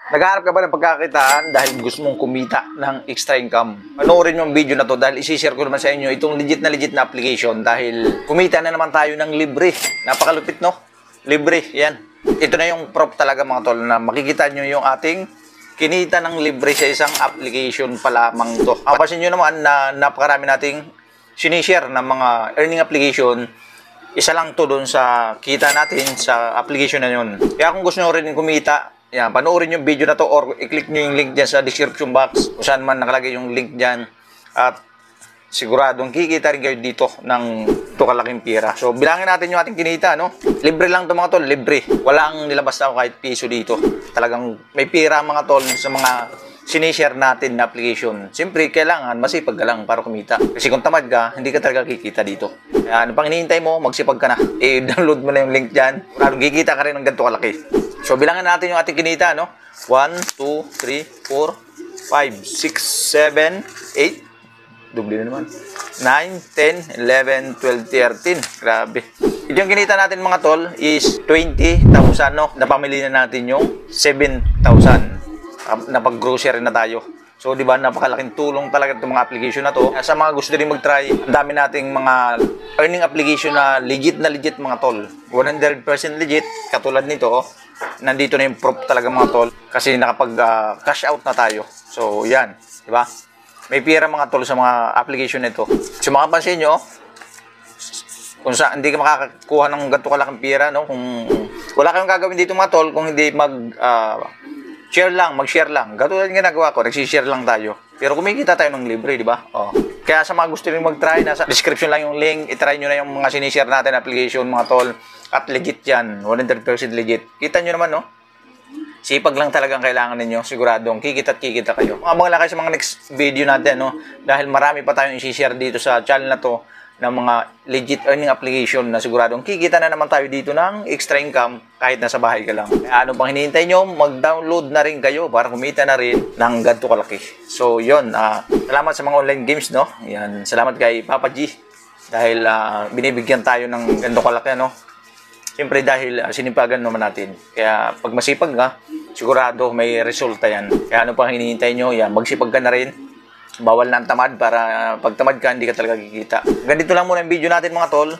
Naghahanap ka ba ng pagkakitaan dahil gusto mong kumita ng extra income? Panoorin yung video na to dahil isi-share ko naman sa inyo itong legit na application dahil kumita na naman tayo ng libre. Napakalupit, no? Libre, yan. Ito na yung proof talaga mga tol na makikita nyo yung ating kinita ng libre sa isang application pa lamang to. Kapasin nyo naman na napakarami nating sinishare ng mga earning application. Isa lang to doon sa kita natin sa application na yun. Kaya kung gusto nyo rin kumita, yan, panoorin yung video na to or i-click nyo yung link dyan sa description box kung saan man nakalagay yung link dyan at siguradong kikita rin kayo dito ng ito kalaking pira. So bilangin natin yung ating kinita, no? Libre lang to mga tol, libre. Walang nilabas na ako kahit piso dito. Talagang may pira mga tol sa mga sinishare natin na application. Siyempre kailangan masipag ka lang para kumita. Kasi kung tamad ka, hindi ka talaga kikita dito. Kaya ano pang hinihintay mo, magsipag ka na. I-download mo na yung link dyan. Kung kikita ka rin ng ganito kalaki. So, bilangin natin yung ating kinita, no? 1, 2, 3, 4, 5, 6, 7, 8. Doble na naman. 9, 10, 11, 12, 13. Grabe. Yung kinita natin mga tol is 20,000, no? Napamili na natin yung 7,000. Napag-grocery na tayo. So, di ba, napakalaking tulong talaga itong mga application na to. Sa mga gusto rin mag-try, ang dami nating mga earning application na legit mga tol. 100% legit, katulad nito, oh. Nandito na yung proof talaga mga tol kasi nakapag-cash out na tayo. So, yan. Di ba? May pira mga tol sa mga application nito. So, makapansin nyo, kung hindi ka makakakuha ng ganito kalaking pira, no? Kung wala kayong gagawin dito mga tol, kung hindi share lang, mag-share lang. Katulad ng ginagawa ko, nagsishare lang tayo. Pero kumikita tayo ng libre, di ba? Oh. Kaya sa mga gusto rin mag-try, nasa description lang yung link. I-try nyo na yung mga sinishare natin application, mga tol. At legit yan. 100% legit. Kita nyo naman, no? Sipag lang talagang kailangan ninyo. Siguradong kikita kayo. Abang lang kayo sa mga next video natin, no? Dahil marami pa tayong i-share dito sa channel na to ng mga legit earning application na siguradong kikita na naman tayo dito ng extra income kahit nasa bahay ka lang. Kaya ano pang hinihintay nyo, mag-download na rin kayo para kumita na rin ng ganito kalaki. So yun, salamat sa mga online games, no? Yan, salamat kay Papa G dahil binibigyan tayo ng ganito kalaki, no? Siyempre dahil sinipagan naman natin. Kaya pag masipag ka, sigurado may resulta yan. Kaya ano pang hinihintay nyo, yan, magsipag ka na rin. Bawal na ang tamad para pag tamad ka, hindi ka talaga kikita. Ganito lang muna yung video natin mga tol.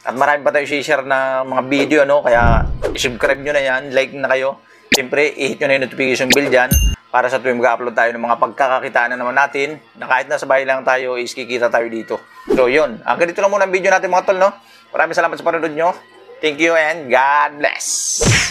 At marami pa tayo share na mga video, ano? Kaya i-subscribe nyo na yan, like na kayo. Siyempre, i-hit nyo na yung notification bell dyan para sa tuwing mag-upload tayo ng mga pagkakakitaan na naman natin na kahit nasa bahay lang tayo, is kikita tayo dito. So, yun. Ganito lang muna ang video natin mga tol, no? Maraming salamat sa panonood nyo. Thank you and God bless!